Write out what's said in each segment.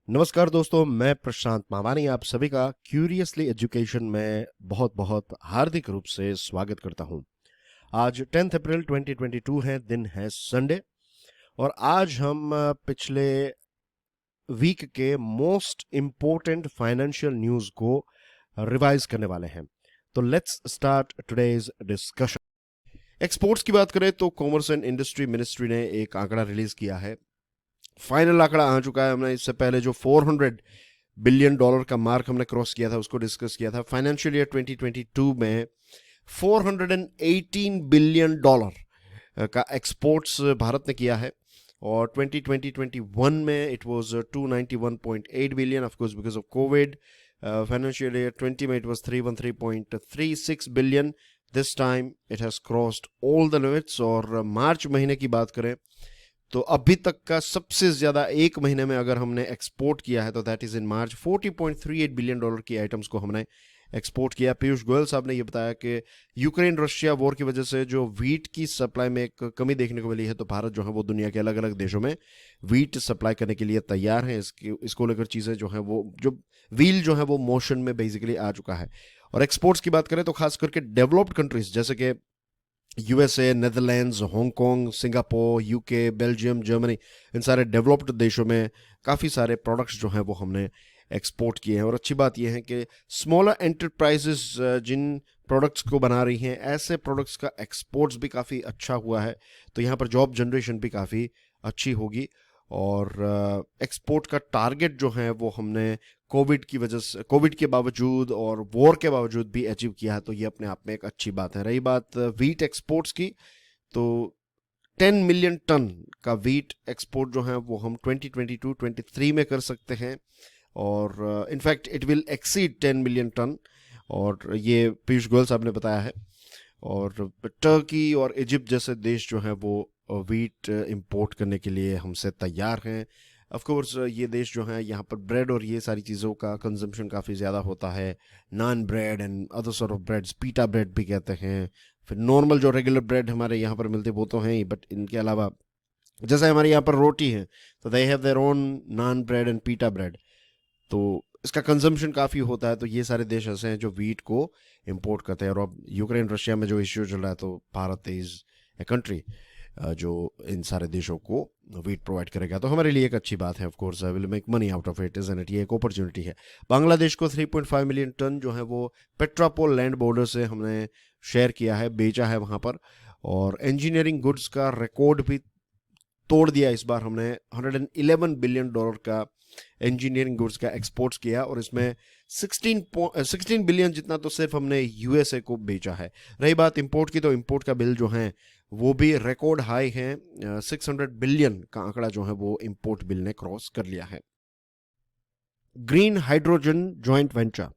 नमस्कार दोस्तों, मैं प्रशांत मावानी आप सभी का क्यूरियसली एजुकेशन में बहुत बहुत हार्दिक रूप से स्वागत करता हूं। आज 10 अप्रैल 2022 है, दिन है संडे और आज हम पिछले वीक के मोस्ट इम्पोर्टेंट फाइनेंशियल न्यूज को रिवाइज करने वाले हैं। तो let's start today's discussion. Exports की बात करें तो कॉमर्स एंड इंडस्ट्री मिनिस्ट्री ने एक आंकड़ा रिलीज किया है। फाइनल आंकड़ा आ चुका है। हमने इससे पहले जो $400 बिलियन का मार्क हमने क्रॉस किया था उसको डिस्कस किया था। फाइनेंशियल ईयर 2022 में $418 बिलियन का एक्सपोर्ट्स भारत ने किया है और 2020-21 में it was 291.8 billion, of course because of Covid. Financial year 20 में it was 313.36 billion. This time it has crossed all the limits. और मार्च महीने की बात करें तो अभी तक का सबसे ज्यादा एक महीने में अगर हमने एक्सपोर्ट किया है तो that is in March. $40.38 billion की आइटम्स को हमने एक्सपोर्ट किया। पीयूष गोयल साहब ने यह बताया कि यूक्रेन रशिया वॉर की वजह से जो वीट की सप्लाई में एक कमी देखने को मिली है, तो भारत जो है वो दुनिया के अलग अलग देशों में वीट सप्लाई करने के लिए तैयार है। इसको लेकर चीजें जो है वो जो व्हील जो है वो मोशन में बेसिकली आ चुका है। और एक्सपोर्ट्स की बात करें तो खास करके डेवलप्ड कंट्रीज जैसे कि USA, Netherlands, Hong Kong, Singapore, UK, Belgium, Germany, इन सारे डेवलप्ड देशों में काफ़ी सारे प्रोडक्ट्स जो हैं वो हमने एक्सपोर्ट किए हैं। और अच्छी बात यह है कि स्मॉलर एंटरप्राइजेस जिन प्रोडक्ट्स को बना रही हैं, ऐसे प्रोडक्ट्स का एक्सपोर्ट्स भी काफ़ी अच्छा हुआ है। तो यहाँ पर जॉब जनरेशन भी काफ़ी अच्छी होगी। और एक्सपोर्ट का टारगेट जो है वो हमने कोविड के बावजूद और वॉर के बावजूद भी अचीव किया है। तो ये अपने आप में एक अच्छी बात है। रही बात वीट एक्सपोर्ट्स की, तो 10 मिलियन टन का वीट एक्सपोर्ट जो है वो हम 2022-23 में कर सकते हैं। और in fact it will exceed 10 million ton, और ये पीयूष गोयल साहब ने बताया है। और टर्की और इजिप्ट जैसे देश जो हैं वो वीट इंपोर्ट करने के लिए हमसे तैयार हैं। ऑफ कोर्स ये देश जो हैं यहाँ पर ब्रेड और ये सारी चीज़ों का कंजम्पशन काफ़ी ज़्यादा होता है। Naan bread and other sort of breads, pita bread भी कहते हैं। फिर नॉर्मल जो रेगुलर ब्रेड हमारे यहाँ पर मिलते वो तो हैं ही, बट इनके अलावा जैसे हमारे यहाँ पर रोटी है तो they have their own naan bread and pita bread. तो इसका कंजम्पशन काफ़ी होता है। तो ये सारे देश ऐसे हैं जो वीट को इंपोर्ट करते हैं। और अब यूक्रेन रशिया में जो इश्यू चल रहा है, तो भारत इज़ ए कंट्री जो इन सारे देशों को वीट प्रोवाइड करेगा। तो हमारे लिए एक अच्छी बात है। Of course I will make money out of it, isn't it. ये एक अपॉर्चुनिटी है। बांग्लादेश को 3.5 मिलियन टन जो है वो पेट्रापोल लैंड बॉर्डर से हमने शेयर किया है, बेचा है वहाँ पर। और इंजीनियरिंग गुड्स का रिकॉर्ड भी तोड़ दिया इस बार। हमने $111 बिलियन का इंजीनियरिंग गुड्स का एक्सपोर्ट्स किया, और इसमें 16 बिलियन जितना तो सिर्फ हमने यूएसए को बेचा है। रही बात इंपोर्ट की, तो इंपोर्ट का बिल जो है वो भी रिकॉर्ड हाई है। 600 बिलियन का आंकड़ा जो है वो इंपोर्ट बिल ने क्रॉस कर लिया है। ग्रीन हाइड्रोजन जॉइंट वेंचर,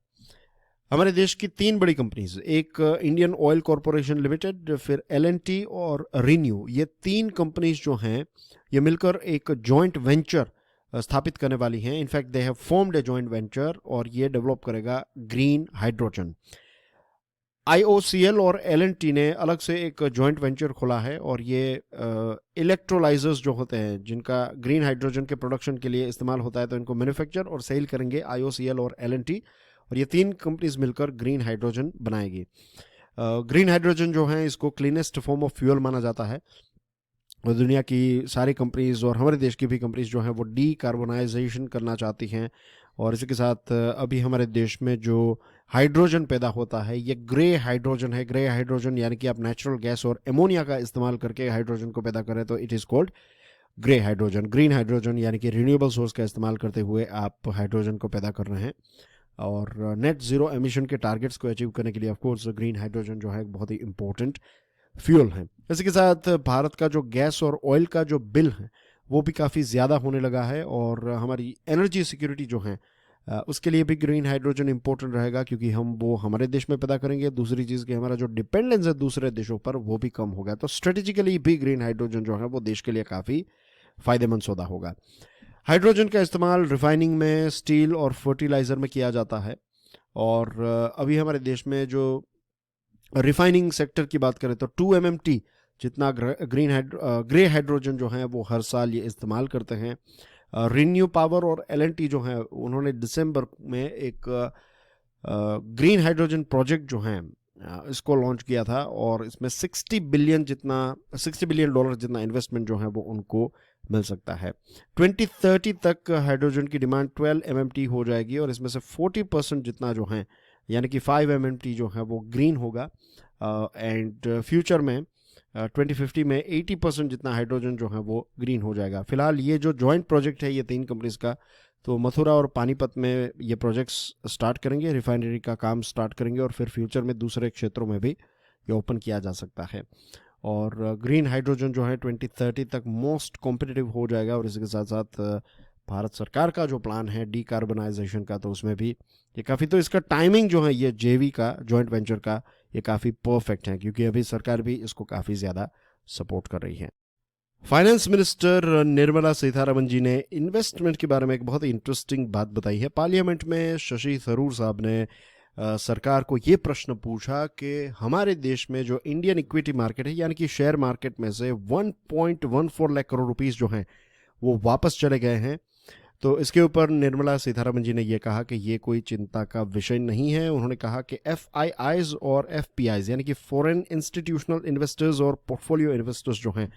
हमारे देश की 3 बड़ी कंपनीज, एक इंडियन ऑयल कॉरपोरेशन लिमिटेड, फिर एल&टी और रिन्यू, ये 3 कंपनीज जो हैं ये मिलकर एक जॉइंट वेंचर स्थापित करने वाली हैं। In fact they have formed a joint venture, और ये डेवलप करेगा ग्रीन हाइड्रोजन। आईओसीएल और एल&टी ने अलग से एक जॉइंट वेंचर खोला है, और ये इलेक्ट्रोलाइजर्स जो होते हैं जिनका ग्रीन हाइड्रोजन के प्रोडक्शन के लिए इस्तेमाल होता है, तो इनको मैन्युफैक्चर और सेल करेंगे आईओसीएल और एल&टी। और ये 3 कंपनीज मिलकर ग्रीन हाइड्रोजन बनाएगी। ग्रीन हाइड्रोजन जो है इसको क्लीनेस्ट फॉर्म ऑफ फ्यूल माना जाता है। और दुनिया की सारी कंपनीज और हमारे देश की भी कंपनीज जो हैं वो डीकार्बोनाइजेशन करना चाहती हैं। और इसी के साथ अभी हमारे देश में जो हाइड्रोजन पैदा होता है ये ग्रे हाइड्रोजन है। ग्रे हाइड्रोजन यानी कि आप नेचुरल गैस और एमोनिया का इस्तेमाल करके हाइड्रोजन को पैदा करें तो it is called grey hydrogen. Green hydrogen यानी कि रिन्यूएबल सोर्स का इस्तेमाल करते हुए आप हाइड्रोजन को पैदा कर रहे हैं। और नेट ज़ीरो एमिशन के टारगेट्स को अचीव करने के लिए ऑफ कोर्स ग्रीन हाइड्रोजन जो है एक बहुत ही इंपॉर्टेंट फ्यूल है। इसी के साथ भारत का जो गैस और ऑयल का जो बिल है वो भी काफ़ी ज़्यादा होने लगा है। और हमारी एनर्जी सिक्योरिटी जो है उसके लिए भी ग्रीन हाइड्रोजन इंपॉर्टेंट रहेगा, क्योंकि हम वो हमारे देश में पैदा करेंगे। दूसरी चीज़ कि हमारा जो डिपेंडेंस है दूसरे देशों पर वो भी कम होगा। तो स्ट्रेटेजिकली भी ग्रीन हाइड्रोजन जो है वो देश के लिए काफ़ी फ़ायदेमंद सौदा होगा। हाइड्रोजन का इस्तेमाल रिफाइनिंग में, स्टील और फर्टिलाइज़र में किया जाता है। और अभी हमारे देश में जो रिफाइनिंग सेक्टर की बात करें तो 2 MMT जितना ग्रे हाइड्रोजन जो है वो हर साल ये इस्तेमाल करते हैं। रिन्यू पावर और एल&टी जो है उन्होंने दिसंबर में एक ग्रीन हाइड्रोजन प्रोजेक्ट जो है इसको लॉन्च किया था, और इसमें $60 बिलियन जितना इन्वेस्टमेंट जो है वो उनको मिल सकता है। 2030 तक हाइड्रोजन की डिमांड 12 MMT हो जाएगी, और इसमें से 40% जितना जो है यानी कि 5 MMT जो है वो ग्रीन होगा, एंड फ्यूचर में 2050 में 80% जितना हाइड्रोजन जो है वो ग्रीन हो जाएगा। फिलहाल ये जो जॉइंट प्रोजेक्ट है ये 3 कंपनीज का, तो मथुरा और पानीपत में ये प्रोजेक्ट्स स्टार्ट करेंगे, रिफाइनरी का काम स्टार्ट करेंगे, और फिर फ्यूचर में दूसरे क्षेत्रों में भी ये ओपन किया जा सकता है। और ग्रीन हाइड्रोजन जो है 2030 तक मोस्ट कॉम्पिटिटिव हो जाएगा, और इसके साथ साथ भारत सरकार का जो प्लान है डीकार्बनाइजेशन का, तो उसमें भी ये काफ़ी, तो इसका टाइमिंग जो है ये जेवी का, जॉइंट वेंचर का, ये काफ़ी परफेक्ट है, क्योंकि अभी सरकार भी इसको काफ़ी ज़्यादा सपोर्ट कर रही है। फाइनेंस मिनिस्टर निर्मला सीतारमन जी ने इन्वेस्टमेंट के बारे में एक बहुत ही इंटरेस्टिंग बात बताई है। पार्लियामेंट में शशि थरूर साहब ने सरकार को ये प्रश्न पूछा कि हमारे देश में जो इंडियन इक्विटी मार्केट है यानी कि शेयर मार्केट में से 1.14 लाख करोड़ रुपीस जो हैं वो वापस चले गए हैं। तो इसके ऊपर निर्मला सीतारमन जी ने यह कहा कि ये कोई चिंता का विषय नहीं है। उन्होंने कहा कि FIIs और FPIs यानी कि फॉरेन इंस्टीट्यूशनल इन्वेस्टर्स और पोर्टफोलियो इन्वेस्टर्स जो हैं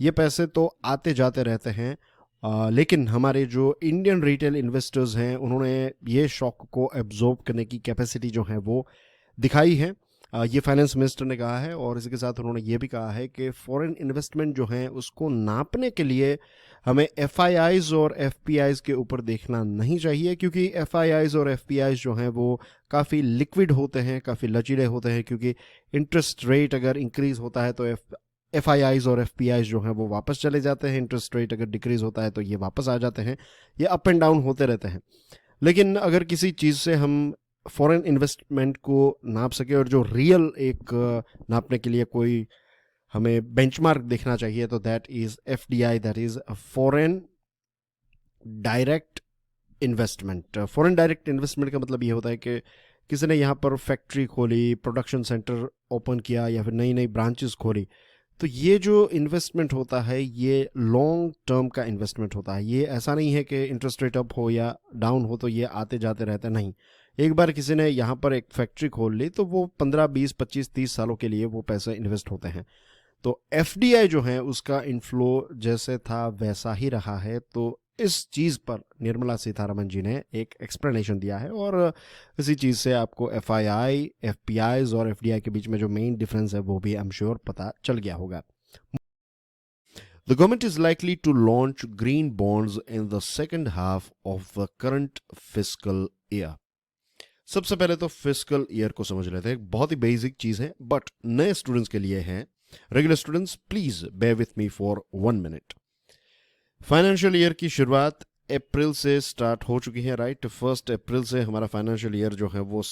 ये पैसे तो आते जाते रहते हैं, लेकिन हमारे जो इंडियन रिटेल इन्वेस्टर्स हैं उन्होंने ये शॉक को एब्जॉर्ब करने की कैपेसिटी जो है वो दिखाई है, ये फाइनेंस मिनिस्टर ने कहा है। और इसके साथ उन्होंने ये भी कहा है कि फॉरेन इन्वेस्टमेंट जो है उसको नापने के लिए हमें FIIs और FPIs के ऊपर देखना नहीं चाहिए, क्योंकि FIIs और FPIs जो हैं वो काफ़ी लिक्विड होते हैं, काफ़ी लचीले होते हैं, क्योंकि इंटरेस्ट रेट अगर इंक्रीज़ होता है तो FIIs और FPIs जो हैं वो वापस चले जाते हैं, इंटरेस्ट रेट अगर डिक्रीज़ होता है तो ये वापस आ जाते हैं, ये अप एंड डाउन होते रहते हैं। लेकिन अगर किसी चीज़ से हम फॉरेन इन्वेस्टमेंट को नाप सके और जो रियल एक नापने के लिए कोई हमें बेंचमार्क देखना चाहिए, तो that is FDI, that is foreign direct investment. Foreign direct investment का मतलब ये होता है कि किसी ने यहाँ पर फैक्ट्री खोली, प्रोडक्शन सेंटर ओपन किया या फिर नई नई ब्रांचेस खोली, तो ये जो इन्वेस्टमेंट होता है ये लॉन्ग टर्म का इन्वेस्टमेंट होता है। ये ऐसा नहीं है कि इंटरेस्ट रेट अप हो या डाउन हो तो ये आते जाते रहते, नहीं। एक बार किसी ने यहाँ पर एक फैक्ट्री खोल ली तो वो 15, 20, 25, 30 सालों के लिए वो पैसे इन्वेस्ट होते हैं। तो FDI जो है उसका इनफ्लो जैसे था वैसा ही रहा है। तो इस चीज़ पर निर्मला सीतारमन जी ने एक एक्सप्लेनेशन दिया है, और इसी चीज़ से आपको FII, FPIs और FDI के बीच में जो मेन डिफरेंस है वो भी आई एम श्योर पता चल गया होगा। The government is likely to launch green bonds in the second half of the current fiscal year. सबसे पहले तो फिस्कल ईयर को समझ लेते हैं। बहुत ही बेसिक चीज़ है बट नए स्टूडेंट्स के लिए है। Regular students please bear with me for 1 minute. Financial year की शुरुआत अप्रैल से स्टार्ट हो चुकी है, राइट। 1 अप्रैल से हमारा फाइनेंशियल ईयर जो है वो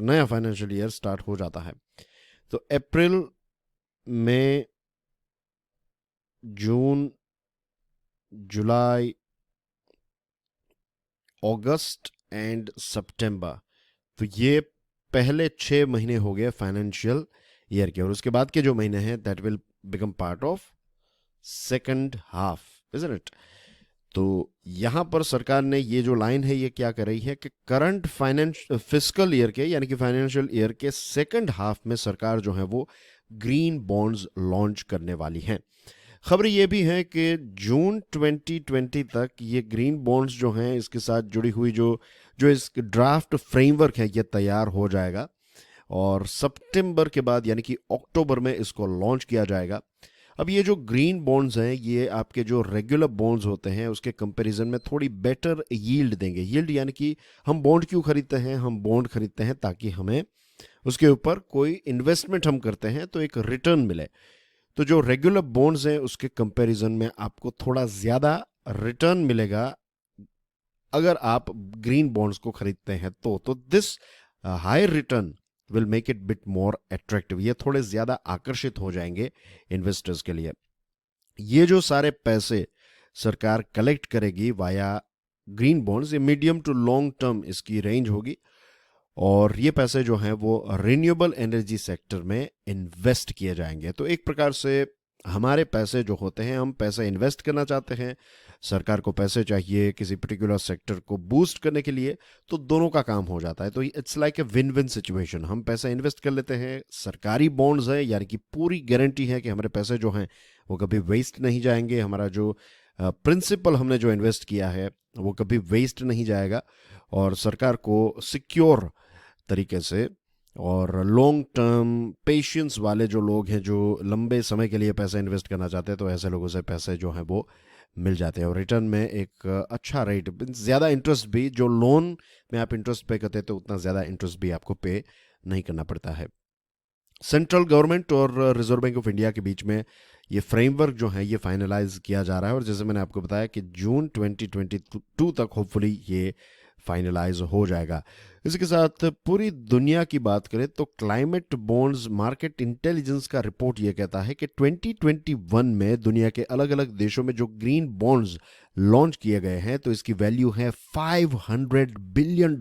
नया फाइनेंशियल ईयर स्टार्ट हो जाता है। तो अप्रैल, मई, जून, जुलाई, अगस्त एंड सितंबर, तो ये पहले 6 महीने हो गए फाइनेंशियल ईयर के, और उसके बाद के जो महीने हैं that will become part of second half, isn't it. तो यहां पर सरकार ने ये जो लाइन है ये क्या कर रही है कि करंट फिस्कल ईयर के यानी कि फाइनेंशियल ईयर के सेकंड हाफ में सरकार जो है वो ग्रीन बॉन्ड्स लॉन्च करने वाली है। खबर ये भी है कि जून 2020 तक ये ग्रीन बॉन्ड्स जो हैं इसके साथ जुड़ी हुई जो इस ड्राफ्ट फ्रेमवर्क है ये तैयार हो जाएगा, और सितंबर के बाद यानी कि अक्टूबर में इसको लॉन्च किया जाएगा। अब ये जो ग्रीन बॉन्ड्स हैं ये आपके जो रेगुलर बॉन्ड्स होते हैं उसके कंपैरिजन में थोड़ी बेटर यील्ड देंगे। यील्ड यानी कि हम बॉन्ड क्यों खरीदते हैं, हम बॉन्ड खरीदते हैं ताकि हमें उसके ऊपर कोई इन्वेस्टमेंट हम करते हैं तो एक रिटर्न मिले। तो जो रेगुलर बॉन्ड्स हैं उसके कंपैरिजन में आपको थोड़ा ज़्यादा रिटर्न मिलेगा अगर आप ग्रीन बॉन्ड्स को खरीदते हैं तो this higher return will make it bit more attractive. ये थोड़े ज़्यादा आकर्षित हो जाएंगे इन्वेस्टर्स के लिए। ये जो सारे पैसे सरकार कलेक्ट करेगी वाया ग्रीन बॉन्ड्स, ये मीडियम टू लॉन्ग टर्म इसकी रेंज होगी, और ये पैसे जो हैं वो रिन्यूएबल एनर्जी सेक्टर में इन्वेस्ट किए जाएंगे। तो एक प्रकार से हमारे पैसे जो होते हैं, हम पैसे इन्वेस्ट करना चाहते हैं सरकार को पैसे चाहिए किसी पर्टिकुलर सेक्टर को बूस्ट करने के लिए, तो दोनों का काम हो जाता है। तो it's like a win win situation. हम पैसा इन्वेस्ट कर लेते हैं, सरकारी बॉन्ड्स है, यानी कि पूरी गारंटी है कि हमारे पैसे जो हैं वो कभी वेस्ट नहीं जाएंगे, हमारा जो प्रिंसिपल हमने जो इन्वेस्ट किया है वो कभी वेस्ट नहीं जाएगा, और सरकार को सिक्योर तरीके से और लॉन्ग टर्म पेशेंस वाले जो लोग हैं, जो लंबे समय के लिए पैसा इन्वेस्ट करना चाहते हैं, तो ऐसे लोगों से पैसे जो हैं वो मिल जाते हैं, और रिटर्न में एक अच्छा रेट, ज़्यादा इंटरेस्ट भी, जो लोन में आप इंटरेस्ट पे करते हैं तो उतना ज़्यादा इंटरेस्ट भी आपको पे नहीं करना पड़ता है। सेंट्रल गवर्नमेंट और रिजर्व बैंक ऑफ इंडिया के बीच में ये फ्रेमवर्क जो है ये फाइनलाइज किया जा रहा है, और जैसे मैंने आपको बताया कि जून 2022 तक होपफुली ये फाइनलाइज हो जाएगा। इसके साथ पूरी दुनिया की बात करें तो क्लाइमेट बॉन्ड्स मार्केट इंटेलिजेंस का रिपोर्ट ये कहता है कि 2021 में दुनिया के अलग अलग देशों में जो ग्रीन बॉन्ड्स लॉन्च किए गए हैं तो इसकी वैल्यू है $500 बिलियन,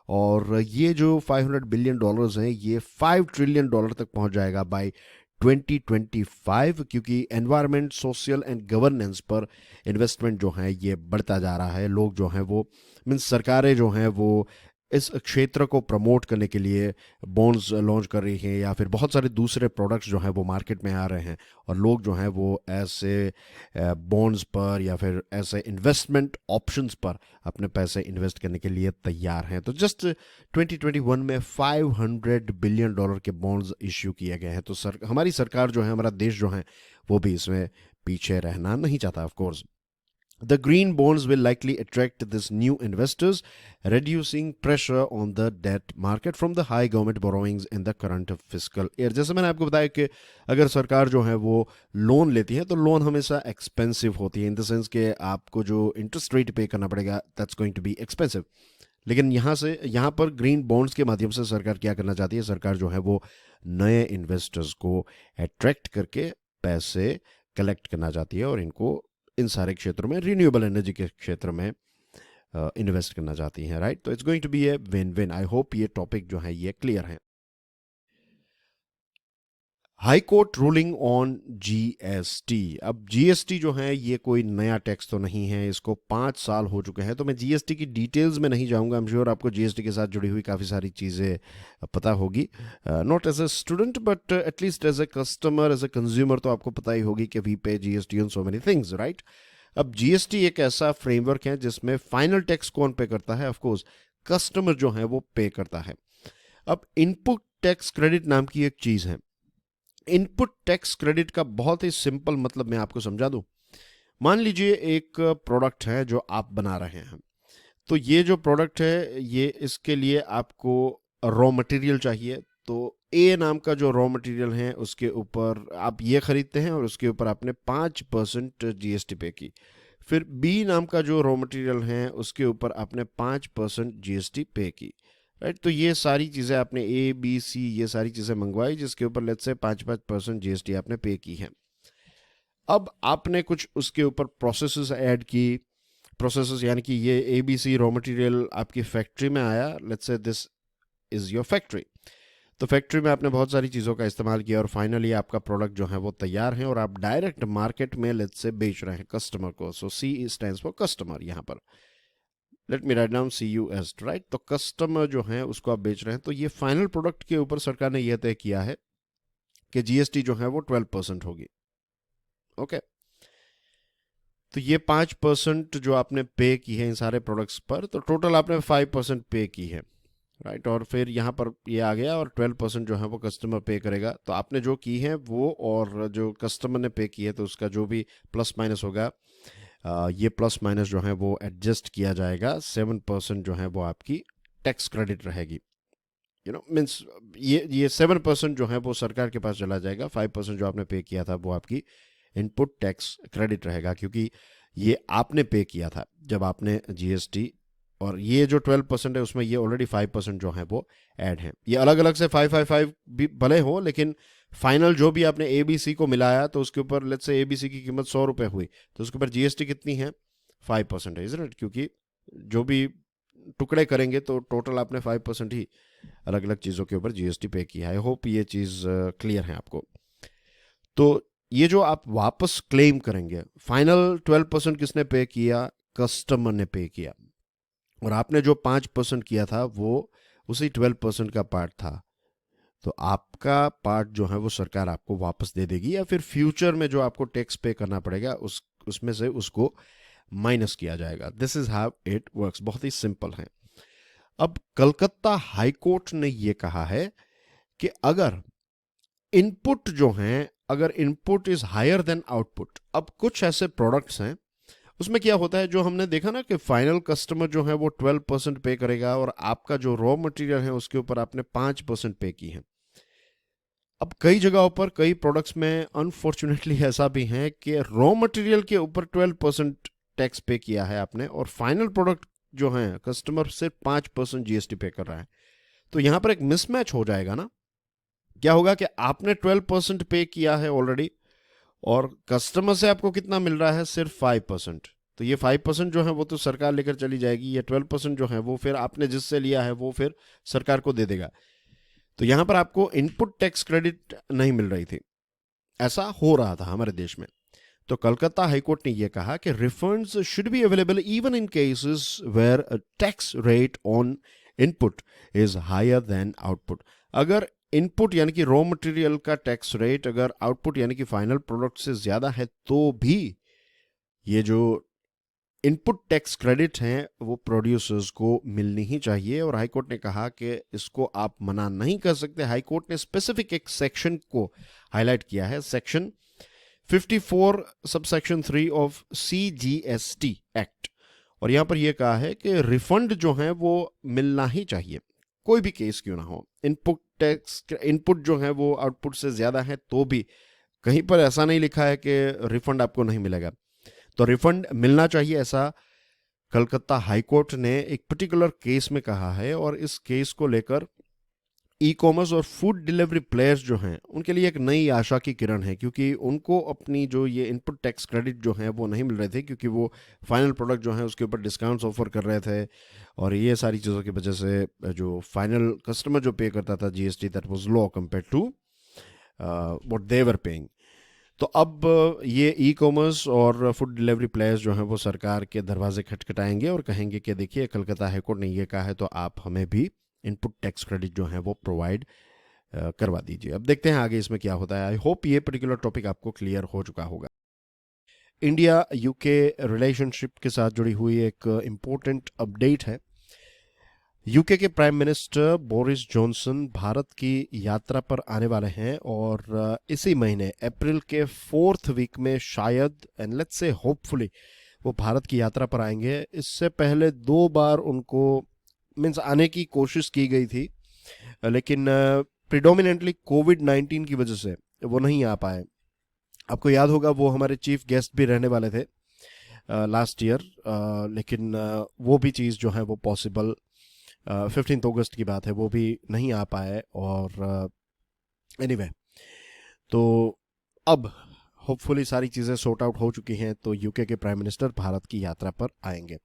और ये जो $500 बिलियन हैं ये $5 ट्रिलियन तक पहुंच जाएगा बाय 2025, क्योंकि एनवायरनमेंट, सोशल एंड गवर्नेंस पर इन्वेस्टमेंट जो है ये बढ़ता जा रहा है। लोग जो हैं वो मीन्स सरकारें जो हैं वो इस क्षेत्र को प्रमोट करने के लिए बॉन्ड्स लॉन्च कर रही हैं, या फिर बहुत सारे दूसरे प्रोडक्ट्स जो हैं वो मार्केट में आ रहे हैं, और लोग जो हैं वो ऐसे बॉन्ड्स पर या फिर ऐसे इन्वेस्टमेंट ऑप्शंस पर अपने पैसे इन्वेस्ट करने के लिए तैयार हैं। तो जस्ट 2021 में $500 बिलियन के बॉन्ड्स इश्यू किए गए हैं। तो हमारी सरकार जो है, हमारा देश जो है, वो भी इसमें पीछे रहना नहीं चाहता। Of course the green bonds will likely attract this new investors, reducing pressure on the debt market from the high government borrowings in the current fiscal year। जैसे मैंने आपको बताया कि अगर सरकार जो है वो लोन लेती है तो लोन हमेशा एक्सपेंसिव होती है, इन द सेंस कि आपको जो इंटरेस्ट रेट पे करना पड़ेगा that's going to be expensive. लेकिन यहाँ पर ग्रीन बॉन्ड्स के माध्यम से सरकार क्या करना चाहती है, सरकार जो है वो नए इन्वेस्टर्स को अट्रैक्ट करके पैसे कलेक्ट करना चाहती है, और इनको इन सारे क्षेत्रों में, रिन्यूएबल एनर्जी के क्षेत्र में इन्वेस्ट करना चाहती हैं, राइट। तो it's going to be a win win. I hope ये टॉपिक जो है ये क्लियर है। High court ruling on GST. अब जीएसटी जो है ये कोई नया टैक्स तो नहीं है, इसको 5 साल हो चुके हैं, तो मैं जीएसटी की डिटेल्स में नहीं जाऊंगा। आई एम श्योर आपको जीएसटी के साथ जुड़ी हुई काफ़ी सारी चीज़ें पता होगी, not as a student but at least as a customer, as a consumer तो आपको पता ही होगी कि we pay GST on so many things, right. अब जीएसटी एक ऐसा फ्रेमवर्क है जिसमें फाइनल टैक्स कौन पे करता है, ऑफकोर्स कस्टमर जो है वो पे करता है। अब इनपुट टैक्स क्रेडिट नाम की एक चीज़ है। इनपुट टैक्स क्रेडिट का बहुत ही सिंपल मतलब मैं आपको समझा दूं। मान लीजिए एक प्रोडक्ट है जो आप बना रहे हैं, तो ये जो प्रोडक्ट है ये इसके लिए आपको रॉ मटेरियल चाहिए, तो ए नाम का जो रॉ मटेरियल है उसके ऊपर आप ये खरीदते हैं और उसके ऊपर आपने 5% जीएसटी पे की। फिर बी नाम का जो रॉ मटेरियल है उसके ऊपर आपने 5% जीएसटी पे की, राइट। तो ये सारी चीज़ें आपने ए बी सी ये सारी चीज़ें मंगवाई जिसके ऊपर लेट्स से 5% जीएसटी आपने पे की है। अब आपने कुछ उसके ऊपर प्रोसेसेस ऐड की, प्रोसेसेस यानी कि ये A B C raw material आपकी फैक्ट्री में आया, let's say this is your factory. तो फैक्ट्री में आपने बहुत सारी चीज़ों का इस्तेमाल किया और फाइनली आपका प्रोडक्ट जो है वो तैयार है और आप डायरेक्ट मार्केट में लेट्स से बेच रहे हैं कस्टमर को। सो सी स्टैंड्स फॉर कस्टमर, यहाँ पर let me write down CUS, right. तो कस्टमर जो है उसको आप बेच रहे हैं, तो ये फाइनल प्रोडक्ट के ऊपर सरकार ने यह तय किया है कि जीएसटी जो है वो 12% होगी, ओके। तो ये 5% जो आपने पे की है इन सारे प्रोडक्ट्स पर, तो टोटल आपने 5% पे की है, राइट। और फिर यहाँ पर ये आ गया और 12% जो है वो कस्टमर पे करेगा। तो आपने जो की है वो और जो कस्टमर ने पे की है तो उसका जो भी प्लस माइनस होगा, ये प्लस माइनस जो है वो एडजस्ट किया जाएगा। 7% जो है वो आपकी टैक्स क्रेडिट रहेगी, यू नो मीन्स ये 7% जो है वो सरकार के पास चला जाएगा। 5% जो आपने पे किया था वो आपकी इनपुट टैक्स क्रेडिट रहेगा, क्योंकि ये आपने पे किया था जब आपने जीएसटी, और ये जो 12% है उसमें ये ऑलरेडी 5% जो है वो ऐड है। ये अलग अलग से 555 भी भले हो, लेकिन फाइनल जो भी आपने ABC को मिलाया तो उसके ऊपर लेट्स से ABC की कीमत 100 रुपये हुई, तो उसके ऊपर जीएसटी कितनी है, 5% है, इज़न्ट इट। क्योंकि जो भी टुकड़े करेंगे तो टोटल आपने 5% ही अलग अलग चीज़ों के ऊपर जीएसटी पे किया है। आई होप ये चीज़ क्लियर है आपको। तो ये जो आप वापस क्लेम करेंगे, फाइनल 12% किसने पे किया? कस्टमर ने पे किया, और आपने जो 5% किया था वो उसी 12% का पार्ट था। तो आपका पार्ट जो है वो सरकार आपको वापस दे देगी, या फिर फ्यूचर में जो आपको टैक्स पे करना पड़ेगा उसमें से उसको माइनस किया जाएगा। This is how it works. बहुत ही सिंपल है। अब कलकत्ता हाई कोर्ट ने ये कहा है कि अगर इनपुट जो हैं, अगर input is higher than output, अब कुछ ऐसे प्रोडक्ट्स हैं उसमें क्या होता है, जो हमने देखा ना कि फाइनल कस्टमर जो है वो 12% पे करेगा, और आपका जो रॉ मटेरियल है उसके ऊपर आपने 5% पे की है। अब कई जगहों पर, कई प्रोडक्ट्स में अनफॉर्चुनेटली ऐसा भी है कि रॉ मटेरियल के ऊपर 12% टैक्स पे किया है आपने, और फाइनल प्रोडक्ट जो है कस्टमर सिर्फ 5% जीएसटी पे कर रहा है। तो यहां पर एक मिसमैच हो जाएगा ना। क्या होगा कि आपने 12% पे किया है ऑलरेडी, और कस्टमर से आपको कितना मिल रहा है? सिर्फ 5%। तो ये 5% जो है वो तो सरकार लेकर चली जाएगी, ये 12% जो है वो फिर आपने जिससे लिया है वो फिर सरकार को दे देगा। तो यहां पर आपको इनपुट टैक्स क्रेडिट नहीं मिल रही थी। ऐसा हो रहा था हमारे देश में। तो कलकत्ता हाईकोर्ट ने यह कहा कि refunds should be available even in cases where tax rate on input is higher than output. अगर इनपुट यानी कि रॉ मटेरियल का टैक्स रेट अगर आउटपुट यानी कि फाइनल प्रोडक्ट से ज्यादा है, तो भी ये जो इनपुट टैक्स क्रेडिट हैं वो प्रोड्यूसर्स को मिलनी ही चाहिए। और हाईकोर्ट ने कहा कि इसको आप मना नहीं कर सकते। हाईकोर्ट ने स्पेसिफिक एक सेक्शन को हाईलाइट किया है, section 54 subsection 3 of CGST act, और यहां पर यह कहा है कि रिफंड जो है वो मिलना ही चाहिए, कोई भी केस क्यों ना हो। इनपुट टैक्स इनपुट जो है वो आउटपुट से ज्यादा है तो भी कहीं पर ऐसा नहीं लिखा है कि रिफंड आपको नहीं मिलेगा। तो रिफंड मिलना चाहिए, ऐसा कलकत्ता हाईकोर्ट ने एक पर्टिकुलर केस में कहा है। और इस केस को लेकर ई कॉमर्स और फूड डिलीवरी प्लेयर्स जो हैं उनके लिए एक नई आशा की किरण है, क्योंकि उनको अपनी जो ये इनपुट टैक्स क्रेडिट जो है वो नहीं मिल रहे थे, क्योंकि वो फाइनल प्रोडक्ट जो है उसके ऊपर डिस्काउंट्स ऑफर कर रहे थे, और ये सारी चीज़ों की वजह से जो फाइनल कस्टमर जो पे करता था GST, that was low compare to what they were paying. तो अब ये ई कॉमर्स और फूड डिलीवरी प्लेयर्स जो हैं वो सरकार के दरवाजे खटखटाएंगे और कहेंगे कि देखिए कलकत्ता हाईकोर्ट ने ये कहा है, तो आप हमें भी इनपुट टैक्स क्रेडिट जो है वो प्रोवाइड करवा दीजिए। अब देखते हैं आगे इसमें क्या होता है। आई होप ये पर्टिकुलर टॉपिक आपको क्लियर हो चुका होगा। इंडिया यूके रिलेशनशिप के साथ जुड़ी हुई एक इम्पोर्टेंट अपडेट है। यूके के prime minister Boris Johnson Bharat की यात्रा पर आने वाले हैं, और इसी महीने अप्रैल के 4th वीक में शायद, एंड लेट्स से होपफुली, वो भारत की यात्रा पर आएंगे। इससे पहले 2 बार उनको मीन्स आने की कोशिश की गई थी, लेकिन प्रिडोमिनेंटली कोविड-19 की वजह से वो नहीं आ पाए। आपको याद होगा वो हमारे चीफ गेस्ट भी रहने वाले थे लास्ट ईयर, लेकिन वो भी चीज़ जो है वो पॉसिबल 15 अगस्त की बात है, वो भी नहीं आ पाए। और एनीवे तो अब होपफुली सारी चीज़ें सॉर्ट आउट हो चुकी हैं, तो यूके के प्राइम मिनिस्टर भारत की यात्रा पर आएंगे।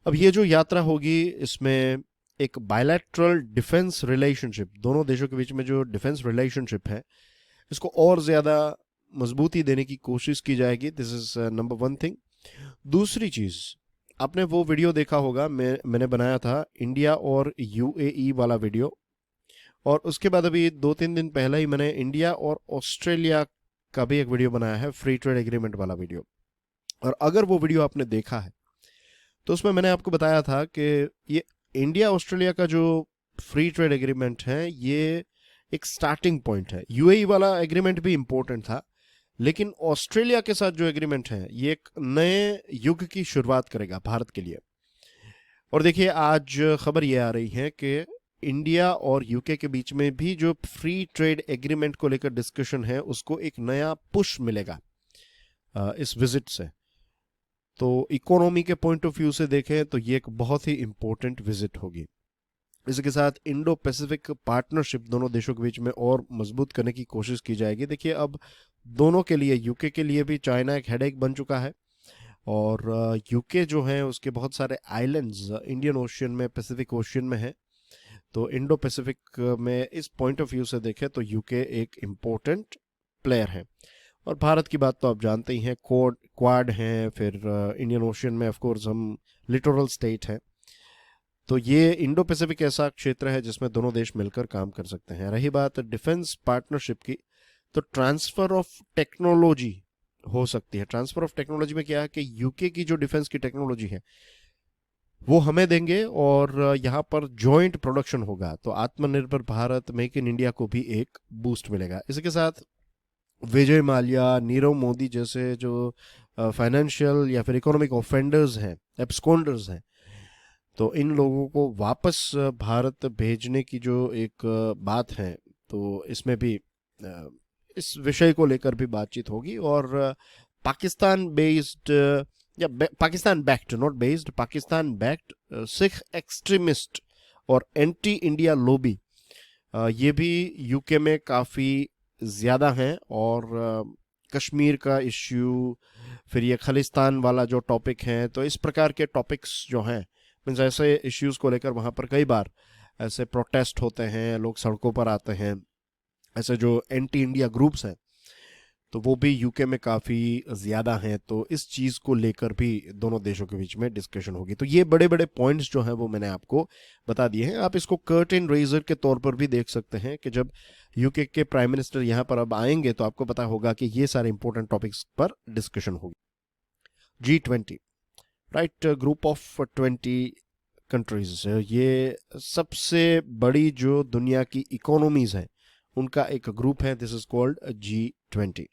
अब ये जो यात्रा होगी इसमें एक बायलैटरल डिफेंस रिलेशनशिप, दोनों देशों के बीच में जो डिफेंस रिलेशनशिप है इसको और ज़्यादा मजबूती देने की कोशिश की जाएगी। This is number 1 thing. दूसरी चीज़, आपने वो वीडियो देखा होगा, मैंने बनाया था इंडिया और यूएई वाला वीडियो, और उसके बाद अभी 2-3 दिन पहले ही मैंने इंडिया और ऑस्ट्रेलिया का भी एक वीडियो बनाया है, फ्री ट्रेड एग्रीमेंट वाला वीडियो। और अगर वो वीडियो आपने देखा है तो उसमें मैंने आपको बताया था कि ये इंडिया ऑस्ट्रेलिया का जो फ्री ट्रेड एग्रीमेंट है ये एक स्टार्टिंग पॉइंट है। यूएई वाला एग्रीमेंट भी इंपॉर्टेंट था, लेकिन ऑस्ट्रेलिया के साथ जो एग्रीमेंट है ये एक नए युग की शुरुआत करेगा भारत के लिए। और देखिए आज खबर ये आ रही है कि इंडिया और यूके के बीच में भी जो फ्री ट्रेड एग्रीमेंट को लेकर डिस्कशन है उसको एक नया पुश मिलेगा इस विजिट से। तो इकोनॉमी के पॉइंट ऑफ व्यू से देखें तो ये एक बहुत ही इंपॉर्टेंट विजिट होगी। इसके साथ इंडो पैसिफिक पार्टनरशिप दोनों देशों के बीच में और मजबूत करने की कोशिश की जाएगी। देखिए अब दोनों के लिए, यूके के लिए भी चाइना एक हेडेक बन चुका है, और यूके जो है उसके बहुत सारे आइलैंड्स इंडियन ओशियन में, पैसिफिक ओशियन में है। तो इंडो पैसिफिक में इस पॉइंट ऑफ व्यू से देखें तो यूके एक इम्पोर्टेंट प्लेयर है। और भारत की बात तो आप जानते ही हैं, क्वाड हैं, फिर इंडियन ओशियन में ऑफ कोर्स हम लिटोरल स्टेट हैं। तो ये इंडो पैसिफिक ऐसा क्षेत्र है जिसमें दोनों देश मिलकर काम कर सकते हैं। रही बात डिफेंस पार्टनरशिप की, तो ट्रांसफर ऑफ टेक्नोलॉजी हो सकती है। ट्रांसफर ऑफ टेक्नोलॉजी में क्या है कि यूके की जो डिफेंस की टेक्नोलॉजी है वो हमें देंगे और यहाँ पर जॉइंट प्रोडक्शन होगा, तो आत्मनिर्भर भारत, मेक इन इंडिया को भी एक बूस्ट मिलेगा। इसी के साथ विजय माल्या, नीरव मोदी जैसे जो फाइनेंशियल या फिर इकोनॉमिक ऑफेंडर्स हैं, एब्सकॉन्डर्स हैं, तो इन लोगों को वापस भारत भेजने की जो एक बात है, तो इसमें भी इस विषय को लेकर भी बातचीत होगी। और पाकिस्तान बेस्ड या Pakistan backed, not based, Pakistan backed Sikh extremist और एंटी इंडिया लॉबी, ये भी यूके में काफ़ी ज़्यादा हैं। और कश्मीर का इश्यू, फिर ये खालिस्तान वाला जो टॉपिक है, तो इस प्रकार के टॉपिक्स जो हैं, मीन्स ऐसे इश्यूज़ को लेकर वहाँ पर कई बार ऐसे प्रोटेस्ट होते हैं, लोग सड़कों पर आते हैं, ऐसे जो एंटी इंडिया ग्रुप्स हैं, तो वो भी यूके में काफ़ी ज़्यादा हैं। तो इस चीज़ को लेकर भी दोनों देशों के बीच में डिस्कशन होगी। तो ये बड़े बड़े पॉइंट्स जो हैं वो मैंने आपको बता दिए हैं। आप इसको कर्टेन रेजर के तौर पर भी देख सकते हैं कि जब यूके के प्राइम मिनिस्टर यहाँ पर अब आएंगे तो आपको पता होगा कि ये सारे इंपॉर्टेंट टॉपिक्स पर डिस्कशन होगी। G20, right, group of 20 countries, ये सबसे बड़ी जो दुनिया की इकोनॉमीज हैं उनका एक ग्रुप है। This is called G20।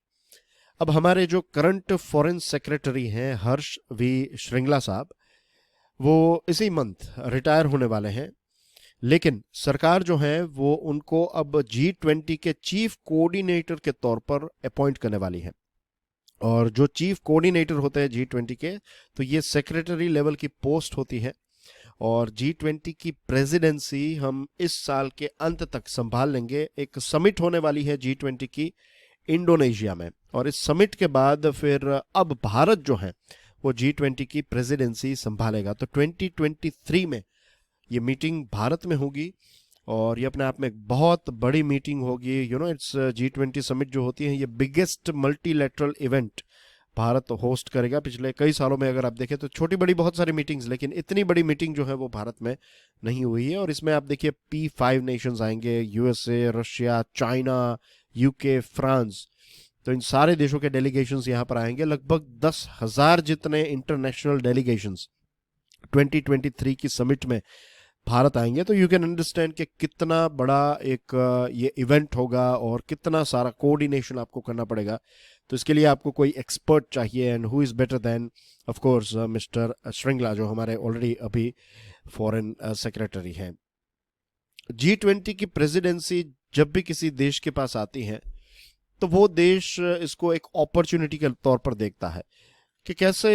अब हमारे जो करंट फॉरेन सेक्रेटरी हैं हर्ष वी श्रृंगला साहब, वो इसी मंथ रिटायर होने वाले हैं, लेकिन सरकार जो है वो उनको अब G20 के चीफ कोऑर्डिनेटर के तौर पर अपॉइंट करने वाली है। और जो चीफ कोऑर्डिनेटर होते हैं G20 के, तो ये सेक्रेटरी लेवल की पोस्ट होती है। और G20 की प्रेसिडेंसी हम इस साल के अंत तक संभाल लेंगे। एक समिट होने वाली है G20 की इंडोनेशिया में, और इस समिट के बाद फिर अब भारत जो है वो G20 की प्रेसिडेंसी संभालेगा। तो 2023 में ये मीटिंग भारत में होगी, और ये अपने आप में एक बहुत बड़ी मीटिंग होगी। इट्स G20 समिट जो होती है, ये biggest multilateral event Bharat host करेगा। पिछले कई सालों में अगर आप देखें तो छोटी बड़ी बहुत सारी मीटिंग्स, लेकिन इतनी बड़ी मीटिंग जो है वो भारत में नहीं हुई है। और इसमें आप देखिए P5 नेशंस आएंगे, USA, Russia, China, UK, France, तो इन सारे देशों के डेलीगेशंस यहाँ पर आएंगे। लगभग 10,000 जितने इंटरनेशनल डेलीगेशंस 2023 की समिट में भारत आएंगे। तो यू कैन अंडरस्टैंड कि कितना बड़ा एक ये इवेंट होगा और कितना सारा कोऑर्डिनेशन आपको करना पड़ेगा। तो इसके लिए आपको कोई एक्सपर्ट चाहिए, and who is better than of course mister Shringla, जो हमारे ऑलरेडी अभी फॉरेन सेक्रेटरी हैं। G20 की प्रेसिडेंसी जब भी किसी देश के पास आती है तो वो देश इसको एक अपॉर्चुनिटी के तौर पर देखता है कि कैसे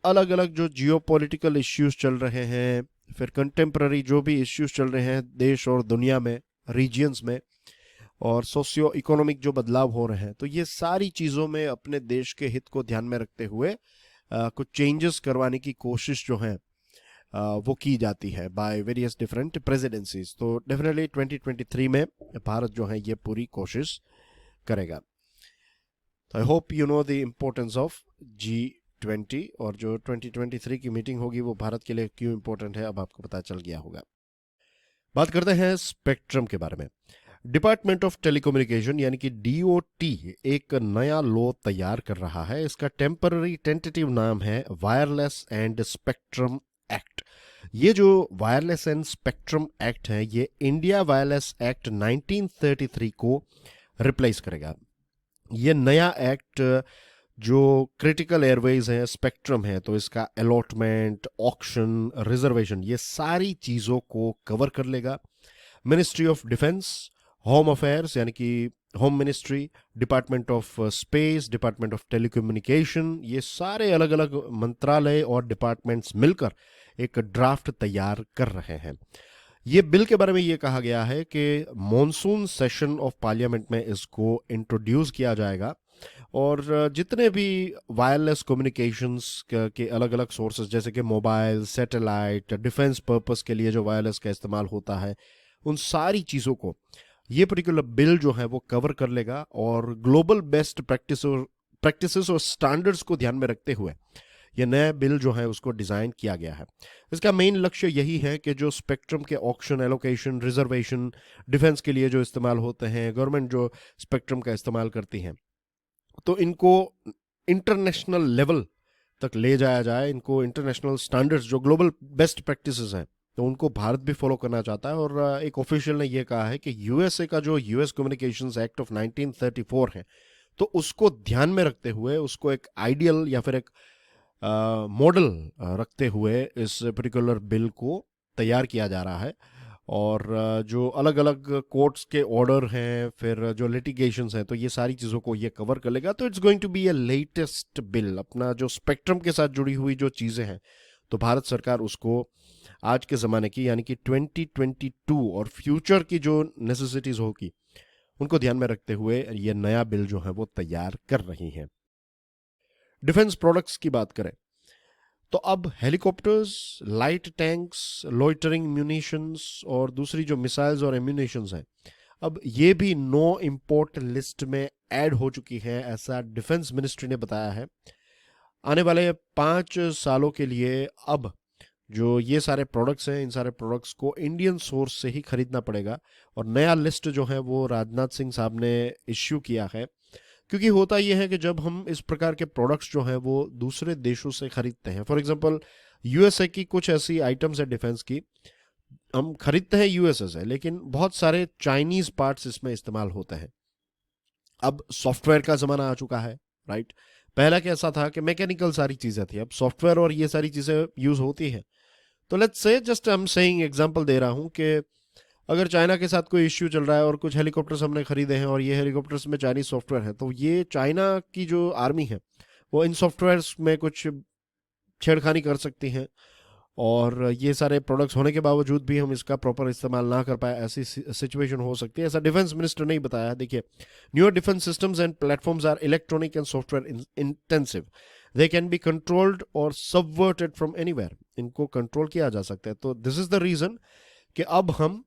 अलग अलग जो जियोपॉलिटिकल इश्यूज चल रहे हैं, फिर कंटेम्प्ररी जो भी इश्यूज चल रहे हैं देश और दुनिया में, रीजियंस में, और सोशियो इकोनॉमिक जो बदलाव हो रहे हैं, तो ये सारी चीज़ों में अपने देश के हित को ध्यान में रखते हुए कुछ चेंजेस करवाने की कोशिश जो है वो की जाती है बाय वेरियस डिफरेंट प्रेसिडेंसीज। तो डेफिनेटली 2023 में भारत जो है ये पूरी कोशिश करेगा। तो I hope you know the importance of G20, और जो 2023 की मीटिंग होगी वो भारत के लिए क्यों इम्पोर्टेंट है अब आपको पता चल गया होगा। बात करते हैं स्पेक्ट्रम के बारे में। डिपार्टमेंट ऑफ टेलीकम्युनिकेशन यानी कि DOT एक नया लॉ तैयार कर रहा है। इसका टेम्पररी टेंटेटिव नाम है वायरलेस एंड स्पेक्ट्रम एक्ट। ये जो वायरलेस एंड स्पेक्ट्रम एक्ट है ये इंडिया वायरलेस एक्ट 1933 को रिप्लेस करेगा। ये नया एक्ट जो क्रिटिकल एयरवेज है, स्पेक्ट्रम है, तो इसका अलॉटमेंट, ऑक्शन, रिजर्वेशन, ये सारी चीज़ों को कवर कर लेगा। Ministry of defence, home affairs यानी कि home ministry, department of space, department of telecommunication, ये सारे अलग अलग मंत्रालय और डिपार्टमेंट्स मिलकर एक ड्राफ्ट तैयार कर रहे हैं। ये बिल के बारे में ये कहा गया है कि मॉनसून सेशन ऑफ पार्लियामेंट में इसको इंट्रोड्यूस किया जाएगा, और जितने भी वायरलेस कम्युनिकेशंस के अलग अलग सोर्सेज जैसे कि मोबाइल, सैटेलाइट, डिफेंस पर्पस के लिए जो वायरलेस का इस्तेमाल होता है, उन सारी चीज़ों को ये पर्टिकुलर बिल जो है वो कवर कर लेगा। और ग्लोबल बेस्ट प्रैक्टिस प्रैक्टिसेस और स्टैंडर्ड्स को ध्यान में रखते हुए यह नया बिल जो है उसको डिज़ाइन किया गया है। इसका मेन लक्ष्य यही है कि जो स्पेक्ट्रम के ऑक्शन, एलोकेशन, रिजर्वेशन डिफेंस के लिए जो इस्तेमाल होते हैं, गवर्नमेंट जो स्पेक्ट्रम का इस्तेमाल करती हैं, तो इनको इंटरनेशनल लेवल तक ले जाया जाए। इनको इंटरनेशनल स्टैंडर्ड्स जो ग्लोबल बेस्ट प्रैक्टिसेस हैं तो उनको भारत भी फॉलो करना चाहता है। और एक ऑफिशियल ने यह कहा है कि यूएसए का जो यूएस कम्युनिकेशंस एक्ट ऑफ 1934 है, तो उसको ध्यान में रखते हुए उसको एक आइडियल या फिर एक मॉडल रखते हुए इस पर्टिकुलर बिल को तैयार किया जा रहा है। और जो अलग अलग कोर्ट्स के ऑर्डर हैं, फिर जो लिटिगेशंस हैं, तो ये सारी चीज़ों को ये कवर कर लेगा। तो it's going to be a latest bill. अपना जो स्पेक्ट्रम के साथ जुड़ी हुई जो चीज़ें हैं, तो भारत सरकार उसको आज के ज़माने की यानी कि 2022 और फ्यूचर की जो नेसेसिटीज़ होगी उनको ध्यान में रखते हुए ये नया बिल जो है वो तैयार कर रही हैं। डिफेंस प्रोडक्ट्स की बात करें तो अब helicopters, light tanks, loitering munitions और दूसरी जो मिसाइल्स और एम्यूनेशंस हैं, अब ये भी नो इम्पोर्ट लिस्ट में ऐड हो चुकी है, ऐसा डिफेंस मिनिस्ट्री ने बताया है। आने वाले 5 सालों के लिए अब जो ये सारे प्रोडक्ट्स हैं, इन सारे प्रोडक्ट्स को इंडियन सोर्स से ही खरीदना पड़ेगा। और नया लिस्ट जो है वो राजनाथ सिंह साहब ने इश्यू किया है। क्योंकि होता यह है कि जब हम इस प्रकार के प्रोडक्ट्स जो हैं वो दूसरे देशों से खरीदते हैं, फॉर एग्जांपल यूएसए की कुछ ऐसी आइटम्स है डिफेंस की, हम खरीदते हैं यूएसए से, लेकिन बहुत सारे चाइनीज पार्ट्स इसमें इस्तेमाल होते हैं। अब सॉफ्टवेयर का जमाना आ चुका है, राइट। पहला कैसा था कि मैकेनिकल सारी चीजें थी, अब सॉफ्टवेयर और ये सारी चीजें यूज होती हैं। तो let's say just I am saying, example दे रहा हूं कि अगर चाइना के साथ कोई इश्यू चल रहा है और कुछ हेलीकॉप्टर्स हमने खरीदे हैं और ये हेलीकॉप्टर्स में चाइनीज सॉफ्टवेयर है, तो ये चाइना की जो आर्मी है वो इन सॉफ्टवेयर्स में कुछ छेड़खानी कर सकती हैं। और ये सारे प्रोडक्ट्स होने के बावजूद भी हम इसका प्रॉपर इस्तेमाल ना कर पाए, ऐसी सिचुएशन हो सकती है। ऐसा डिफेंस मिनिस्टर ने ही बताया। देखिए, newer defence systems and platforms are electronic and software intensive. They can be controlled और सबवर्टेड फ्रॉम एनीवेयर। इनको कंट्रोल किया जा सकता है। तो दिस इज द रीजन कि अब हम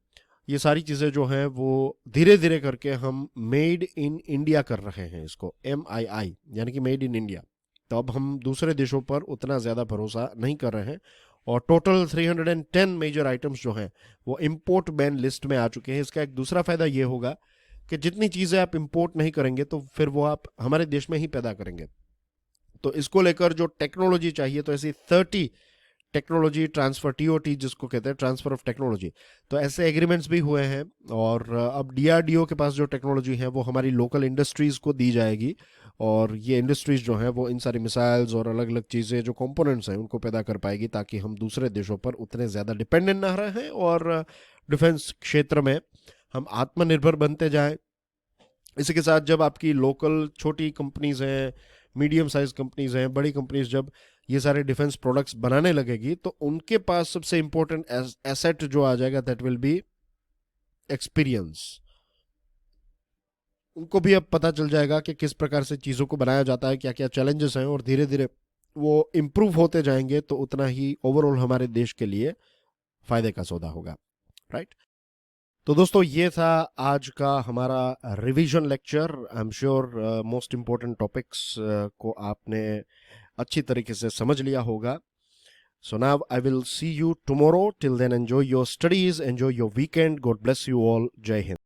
ये सारी चीज़ें जो हैं वो धीरे धीरे करके हम मेड इन इंडिया कर रहे हैं, इसको MII यानी कि मेड इन इंडिया। तो अब हम दूसरे देशों पर उतना ज़्यादा भरोसा नहीं कर रहे हैं। और टोटल 310 मेजर आइटम्स जो हैं वो इम्पोर्ट बैन लिस्ट में आ चुके हैं। इसका एक दूसरा फायदा ये होगा कि जितनी चीज़ें आप इम्पोर्ट नहीं करेंगे तो फिर वो आप हमारे देश में ही पैदा करेंगे। तो इसको लेकर जो टेक्नोलॉजी चाहिए, तो ऐसी 30 टेक्नोलॉजी ट्रांसफर, TOT जिसको कहते हैं, ट्रांसफर ऑफ टेक्नोलॉजी, तो ऐसे एग्रीमेंट्स भी हुए हैं। और अब DRDO के पास जो टेक्नोलॉजी है वो हमारी लोकल इंडस्ट्रीज को दी जाएगी। और ये इंडस्ट्रीज जो हैं वो इन सारी मिसाइल्स और अलग अलग चीज़ें जो कंपोनेंट्स हैं उनको पैदा कर पाएगी, ताकि हम दूसरे देशों पर उतने ज़्यादा डिपेंडेंट ना रहें और डिफेंस क्षेत्र में हम आत्मनिर्भर बनते जाएं। इसी के साथ जब आपकी लोकल छोटी कंपनीज हैं, मीडियम साइज कंपनीज हैं, बड़ी कंपनीज जब ये सारे डिफेंस प्रोडक्ट्स बनाने लगेगी, तो उनके पास सबसे इंपॉर्टेंट एसेट जो आ जाएगा दैट विल बी एक्सपीरियंस। उनको भी अब पता चल जाएगा कि किस प्रकार से चीज़ों को बनाया जाता है, क्या क्या चैलेंजेस हैं, और धीरे धीरे वो इम्प्रूव होते जाएंगे। तो उतना ही ओवरऑल हमारे देश के लिए फायदे का सौदा होगा, राइट। तो दोस्तों, ये था आज का हमारा revision lecture. I am sure most important topics को आपने अच्छी तरीके से समझ लिया होगा। So now I will see you tomorrow. Till then enjoy your studies, enjoy your weekend. God bless you all. जय हिंद।